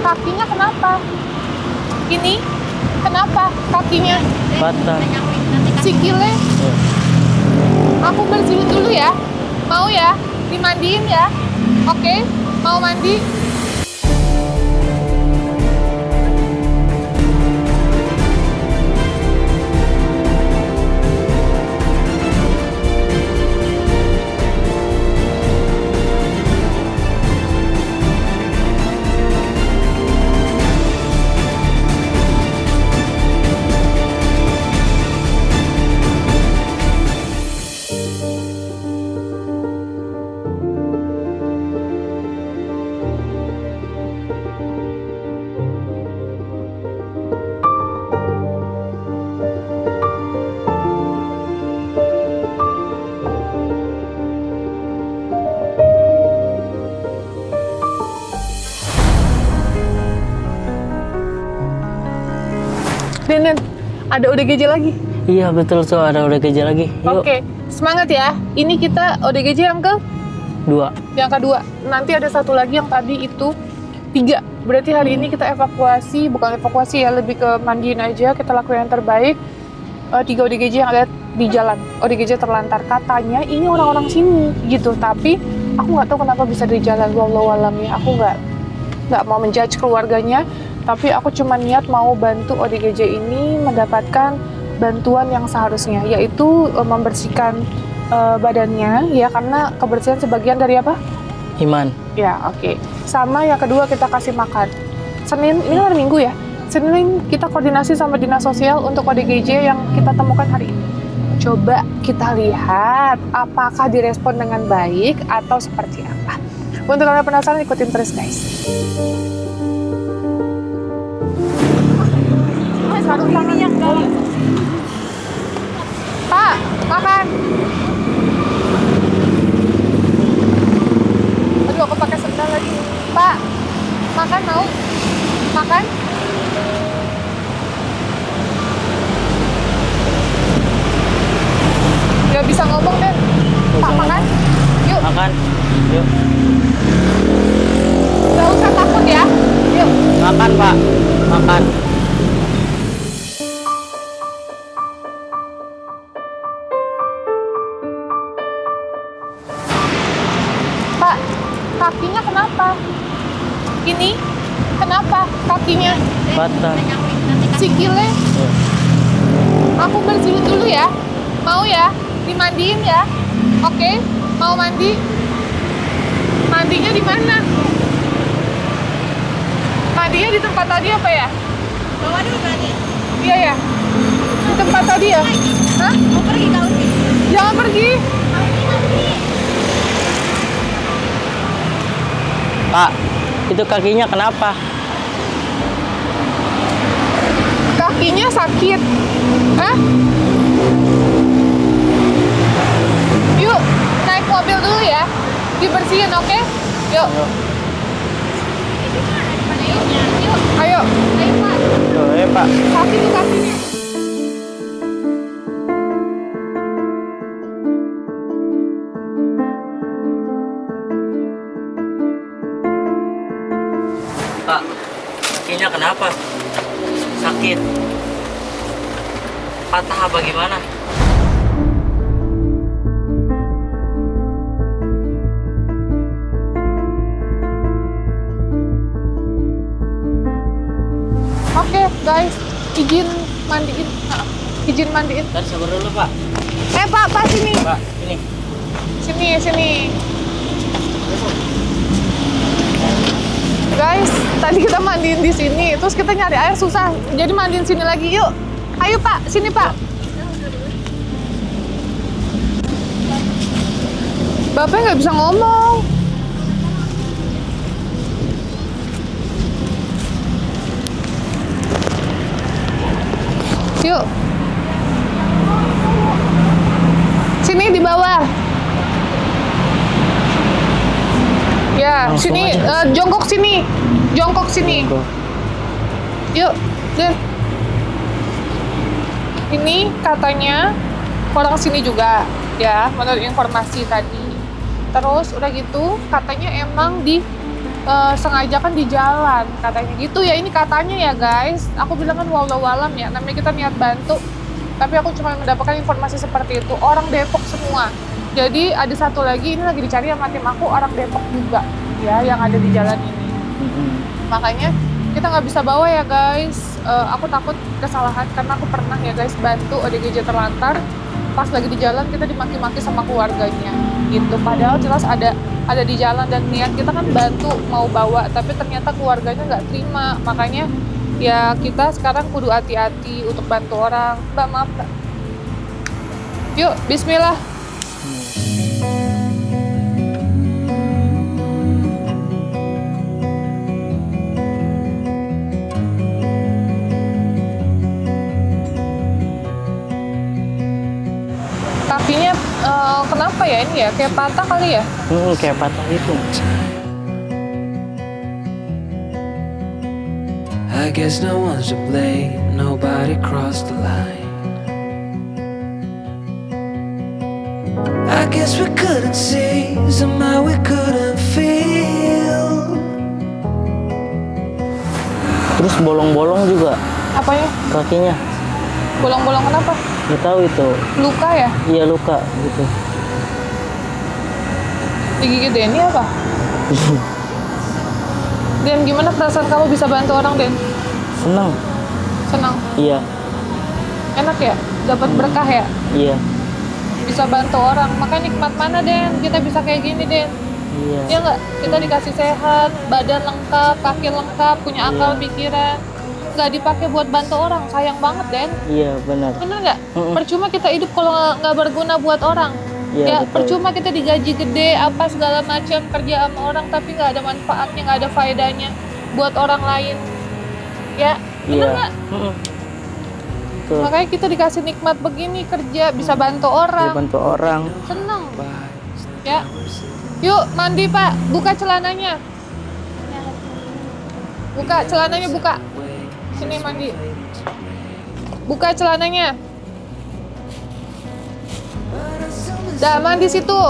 kakinya kenapa? Ini kenapa kakinya? Patah. Sikilnya? Ya. Aku bersihin dulu ya. Mau ya? Dimandiin ya? Oke? Mau mandi? Dan ada ODGJ lagi. Iya betul tuh, ada ODGJ lagi. Yuk. Oke, semangat ya. Ini kita ODGJ yang ke 2. yang kedua. Nanti ada satu lagi yang tadi itu 3. Berarti hari ini kita evakuasi, bukan evakuasi ya, lebih ke mandiin aja. Kita lakuin yang terbaik. 3 ODGJ yang ada di jalan. ODGJ terlantar. Katanya ini orang-orang sini gitu. Tapi aku nggak tahu kenapa bisa di jalan. Wallahu alam ya. Aku nggak mau menjudge keluarganya. Tapi aku cuma niat mau bantu ODGJ ini mendapatkan bantuan yang seharusnya, yaitu membersihkan badannya ya, karena kebersihan sebagian dari apa? Iman. Ya, oke. Sama yang kedua kita kasih makan. Senin, ini hari Minggu ya. Senin kita koordinasi sama Dinas Sosial untuk ODGJ yang kita temukan hari ini. Coba kita lihat apakah direspon dengan baik atau seperti apa. Untuk kalian penasaran, ikutin terus guys. Sarung tangannya enggak. Pak, makan. Aduh, aku pakai sendal lagi. Pak, makan mau? Makan? Gak bisa ngomong deh. Pak, makan? Yuk. Makan. Yuk. Gak usah takut ya. Yuk. Makan Pak. Makan. Pak, kakinya kenapa? Ini kenapa kakinya? Patah. Sikilnya? Ya. Aku bersihin dulu ya. Mau ya? Dimandiin ya? Oke? Mau mandi? Mandinya di mana? Mandinya di tempat tadi apa ya? Bawa dulu berarti. Iya ya. Di tempat tadi ya? Hah? Mau pergi kau sih? Jangan pergi. Pak, itu kakinya kenapa? Kakinya sakit. Hah? Yuk, naik mobil dulu ya. Dibersihin, oke? Yuk. Yuk. Yuk. Ayo. Ayo Pak. Yuk, ayo Pak. Kaki tuh kakinya. Pak, kakinya kenapa? Sakit. Patah apa gimana? Oke, guys. Izin mandiin. Izin mandiin. Tadi sabar dulu Pak. Pak, sini. Pak, ini. Sini. Guys, tadi kita mandiin di sini, terus kita nyari air susah. Jadi mandiin sini lagi, yuk. Ayo Pak, sini Pak. Bapaknya nggak bisa ngomong. Yuk. Sini di bawah. Ya, Langsung sini, aja. jongkok sini. Jongkok sini. Yuk, deh. Ini katanya orang sini juga, ya, menurut informasi tadi. Terus udah gitu, katanya emang di sengaja kan di jalan katanya gitu ya, ini katanya ya guys. Aku bilang kan wallahu alam ya, namanya kita niat bantu, tapi aku cuma mendapatkan informasi seperti itu. Orang Depok semua. Jadi ada satu lagi, ini lagi dicari sama tim aku, orang Depok juga ya yang ada di jalan ini. Makanya kita nggak bisa bawa ya guys. Aku takut kesalahan karena aku pernah ya guys bantu ODGJ terlantar. Pas lagi di jalan kita dimaki-maki sama keluarganya gitu. Padahal jelas ada di jalan dan niat kita kan bantu mau bawa, tapi ternyata keluarganya nggak terima. Makanya ya kita sekarang kudu hati-hati untuk bantu orang. Mbak, maaf Mbak. Yuk, bismillah. Kakinya kenapa ya ini ya? Kayak patah kali ya? Kayak patah itu. I guess no one's to blame, nobody crossed the line. I guess we couldn't see, somehow we couldn't feel. Terus bolong-bolong juga Apanya? kakinya. Bolong-bolong kenapa? Nggak tahu itu. Luka ya? Iya luka gitu. Digigit Denny apa? Den, gimana perasaan kamu bisa bantu orang, Den? Senang. Senang? Iya. Enak ya? Dapat berkah ya? Iya. Bisa bantu orang. Makanya nikmat mana, Den? Kita bisa kayak gini, Den. Iya. Iya nggak? Kita dikasih sehat, badan lengkap, kaki lengkap, punya akal pikiran. Nggak dipakai buat bantu orang, sayang banget, Den. Iya benar. Bener nggak? Percuma kita hidup kalau nggak berguna buat orang. Iya, Ya, betul. percuma kita digaji gede, apa segala macam, kerja sama orang, tapi nggak ada manfaatnya, nggak ada faedahnya buat orang lain. Ya, bener Iya. nggak? Tuh. Makanya kita dikasih nikmat begini, kerja, bisa bantu Dia orang. bantu orang. Seneng. Ya. Yuk, mandi Pak. Buka celananya. Buka celananya, buka. Sini mandi. Buka celananya. Dah, mandi situ.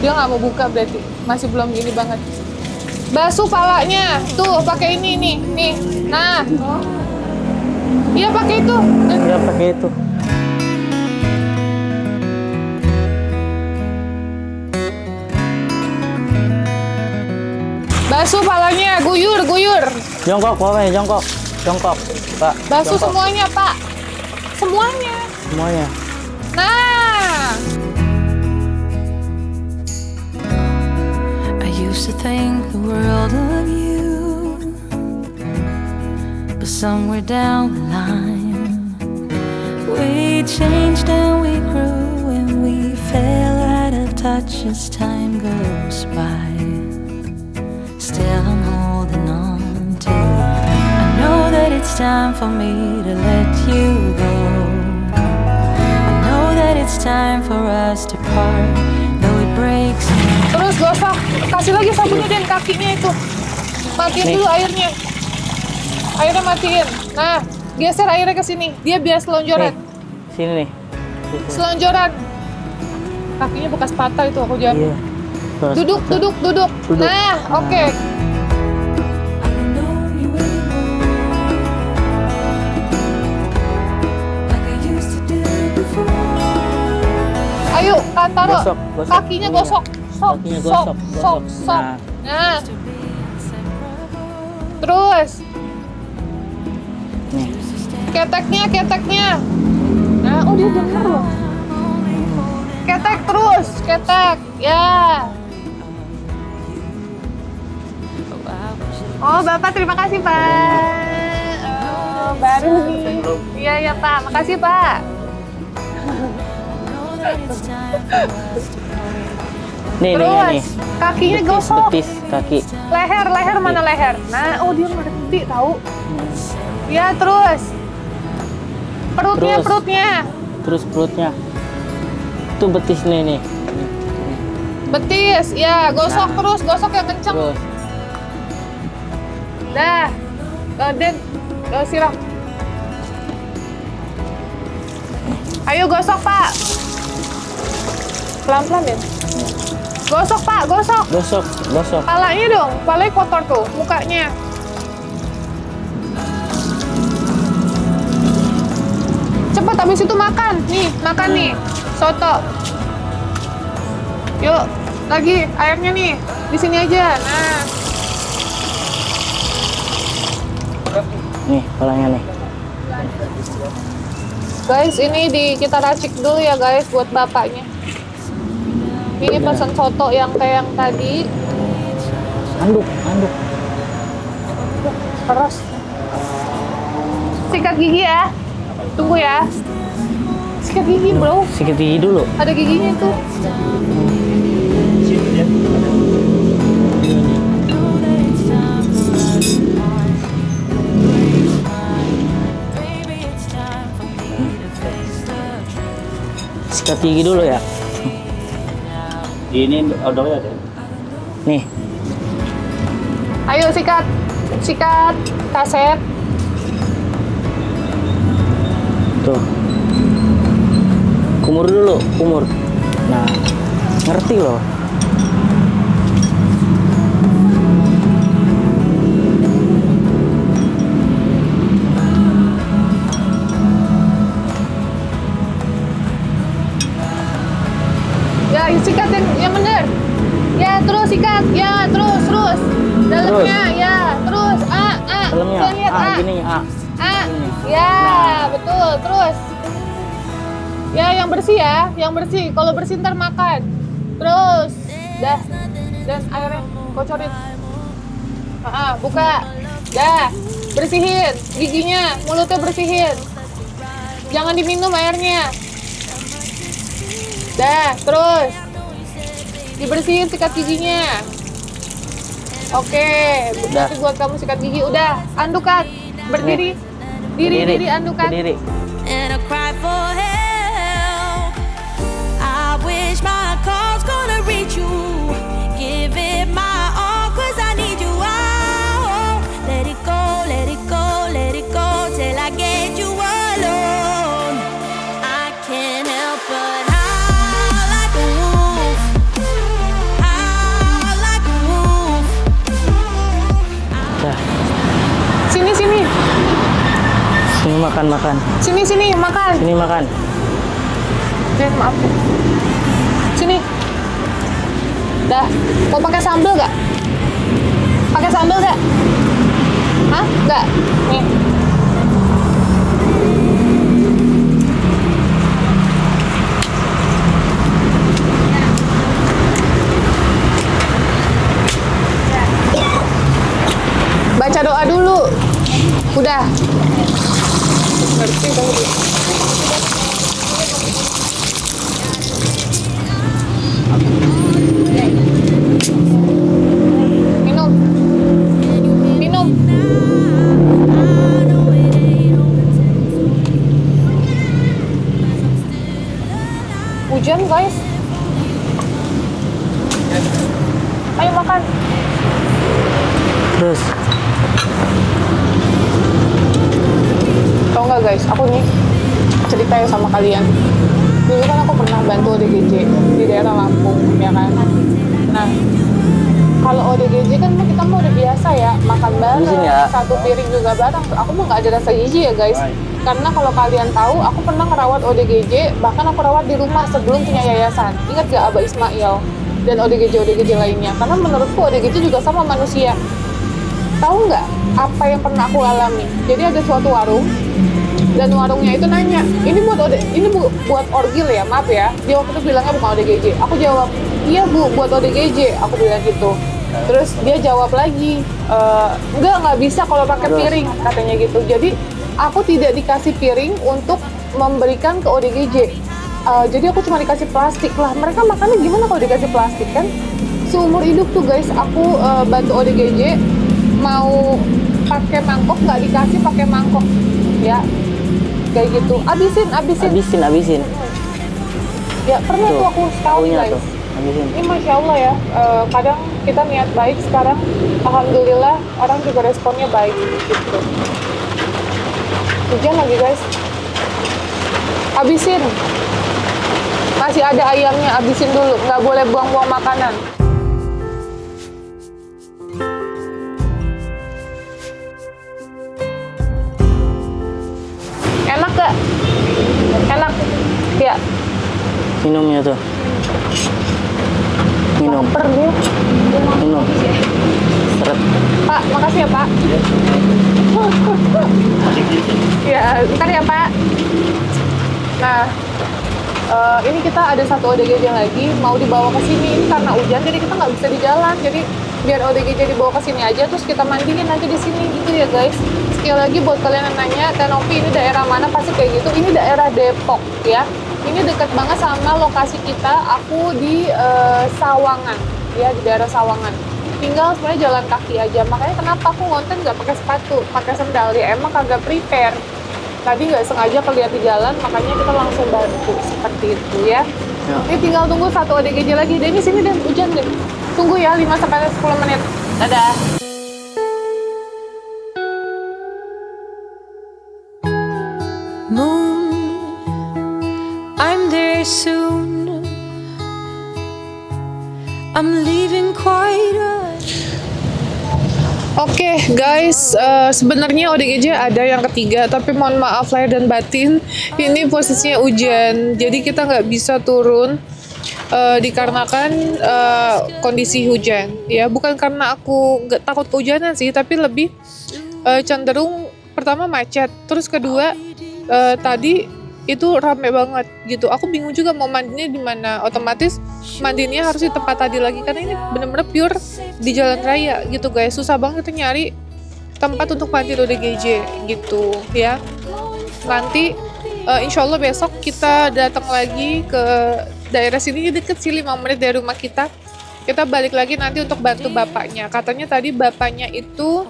Dia nggak mau buka berarti. Masih belum gini banget. Basuh palanya. Tuh, pakai ini nih. Nih. Nah. Iya, pakai itu. Dia pakai itu. Basuh palanya, guyur, guyur. Jongkok, Pak, jongkok. Jongkok, Pak. Basuh jongkok. semuanya, Pak. Semuanya. Semuanya. Nah. I used to think the world of you, but somewhere down the line, we changed and we grew and we fell out of touch as time goes by. Still I'm holding on to you. I know that it's time for me to let you go. I know that it's time for us to part, though it breaks me. Terus gosok, kasih lagi sabunnya Den, kakinya itu. Matiin Nih. dulu airnya. Airnya matiin. Nah, geser airnya ke sini. Dia biar selonjoran. Nih, sini nih. Selonjoran. Kakinya bekas patah itu aku jamin. Iya. Terus Duduk, patah. duduk, duduk. Duduk. Nah, oke. Ayo, Kantaro. Gosok, gosok. Kakinya Iya. gosok. Sok, Kakinya sok, gosok, sok, gosok. sok. Nah. Terus. Nih. Keteknya, keteknya. Nah, oh dia denger loh. Ketek terus, ketek. Ya. Oh, Bapak terima kasih, Pak. Oh, baru nih. Iya, ya, Pak. Makasih, Pak. Nih, Terus, nih. kakinya Betis, gosok. betis, kaki. Leher, leher mana leher? Nah, oh dia ngerti tahu. Ya, terus. Perutnya, Terus. perutnya. Terus perutnya. Itu betis nih. Betis, ya, gosok Nah. terus, gosok yang kenceng. Terus. Dah. Den, siram. Ayo gosok, Pak. Pelan-pelan, Den. Gosok Pak, gosok. Gosok. Palanya dong, palanya kotor tuh, mukanya. Cepet, habis itu makan. Nih, makan nih. Soto. Yuk, lagi airnya nih. Di sini aja. Nah. Nih, palanya nih. Guys, ini kita racik dulu ya guys buat bapaknya. Ini pesan soto yang kayak yang tadi. Anduk. Terus sikat gigi ya. Tunggu ya. Sikat gigi bro. Sikat gigi dulu. Ada giginya tuh. Sikat gigi dulu ya. Ini odolnya ada. Nih. Ayo sikat kaset. Tuh. Kumur dulu. Nah, ngerti loh. Ya, sikat yang bener. Ya, terus sikat. Ya, terus. Dalamnya, ya, terus. Dalamnya. Lihat, Gini, Ya, betul. Terus. Ya, yang bersih ya. Yang bersih. Kalau bersih ntar makan. Terus. Dah. Dan airnya kocorin. Buka. Dah. Bersihin giginya. Mulutnya bersihin. Jangan diminum airnya. Dah. Terus. Dibersihin sikat giginya. Oke. Nanti buat kamu sikat gigi. Udah. Andukan. Berdiri. Diri andukan. Berdiri. And I cry for help. I wish my call's gonna reach you. Give it my all, 'cause I need you. Oh, let it go till I get you alone. I can't help but howl like a wolf. Howl like a wolf. Dah. Sini. Sini makan. Sini makan. Sini makan. Dan maaf. Sini. Dah. Mau pakai sambal gak? Pakai sambal gak? Hah? Gak? Nih. Baca doa dulu. Udah. Ngerti kamu. Minum. Hujan guys. Ayo makan. Terus. Tau nggak guys, aku nih cerita ya sama kalian. Dulu kan aku pernah bantu ODGJ di daerah Lampung, ya kan. Nah, kalau ODGJ kan kita mau udah biasa ya, makan bareng, Izin ya. satu piring juga bareng. Aku mau nggak ada rasa jijik ya guys. Karena kalau kalian tahu, aku pernah ngerawat ODGJ, bahkan aku rawat di rumah sebelum punya yayasan. Ingat gak Abah Ismail dan ODGJ lainnya? Karena menurutku ODGJ juga sama manusia. Tahu nggak apa yang pernah aku alami? Jadi ada suatu warung, dan warungnya itu nanya, ini buat orgil ya, maaf ya. Dia waktu itu bilangnya bukan ODGJ. Aku jawab, iya bu, buat ODGJ. Aku bilang gitu. Terus dia jawab lagi, nggak bisa kalau pakai piring, katanya gitu. Jadi aku tidak dikasih piring untuk memberikan ke ODGJ. Jadi aku cuma dikasih plastik lah. Mereka makannya gimana kalau dikasih plastik kan? Seumur hidup tuh guys, aku bantu ODGJ, mau pakai mangkok nggak dikasih pakai mangkok, ya kayak gitu. Abisin. Ya pernah tuh aku sekali guys. Ini masya Allah ya, kadang kita niat baik, sekarang alhamdulillah orang juga responnya baik gitu. Hujan lagi guys. Abisin. Masih ada ayamnya, abisin dulu. Nggak boleh buang-buang makanan. Enak gak? Enak? Ya. Minumnya tuh. Minum. Lapar dia. Minum. Seret. Pak, makasih ya Pak. Ya, ntar ya Pak. Nah, ini kita ada satu ODGJ lagi mau dibawa ke sini. Ini karena hujan jadi kita nggak bisa di jalan. Jadi biar ODGJ dibawa ke sini aja, terus kita mandiin nanti di sini gitu ya guys. Sekali lagi buat kalian yang nanya, Tenopi ini daerah mana, pasti kayak gitu. Ini daerah Depok ya. Ini dekat banget sama lokasi kita. Aku di Sawangan ya, di daerah Sawangan. Tinggal sebenarnya jalan kaki aja. Makanya kenapa aku ngonten nggak pakai sepatu, pakai sendal ya. Emang kagak prepare. Tadi nggak sengaja kelihatan di jalan, makanya kita langsung bantu seperti itu ya. Ini tinggal tunggu satu ODGJ lagi. Denny sini deh, hujan deh. Tunggu ya 5-10 menit. Dadah. Moon, I'm there soon. I'm leaving quite early. Oke guys, sebenarnya ODGJ ada yang ketiga, tapi mohon maaf lahir dan batin, ini posisinya hujan, jadi kita nggak bisa turun dikarenakan kondisi hujan. Ya, bukan karena aku nggak takut kehujanan sih, tapi lebih cenderung pertama macet, terus kedua tadi itu rame banget gitu. Aku bingung juga mau mandinya di mana. Otomatis mandinya harus di tempat tadi lagi karena ini bener-bener pure di jalan raya gitu guys. Susah banget kita nyari tempat untuk mandi ODGJ gitu ya. Nanti insya Allah besok kita datang lagi ke daerah sini, deket sih 5 menit dari rumah kita. Kita balik lagi nanti untuk bantu bapaknya. Katanya tadi bapaknya itu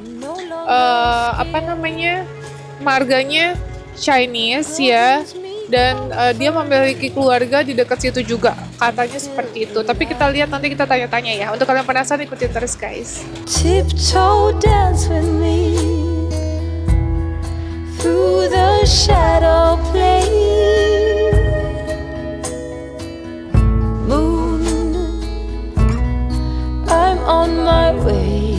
marganya Chinese ya, dan dia memiliki keluarga di dekat situ juga, katanya seperti itu. Tapi kita lihat nanti, kita tanya-tanya ya. Untuk kalian penasaran, ikutin terus guys. Tiptoe dance with me through the shadow play. Moon, I'm on my way.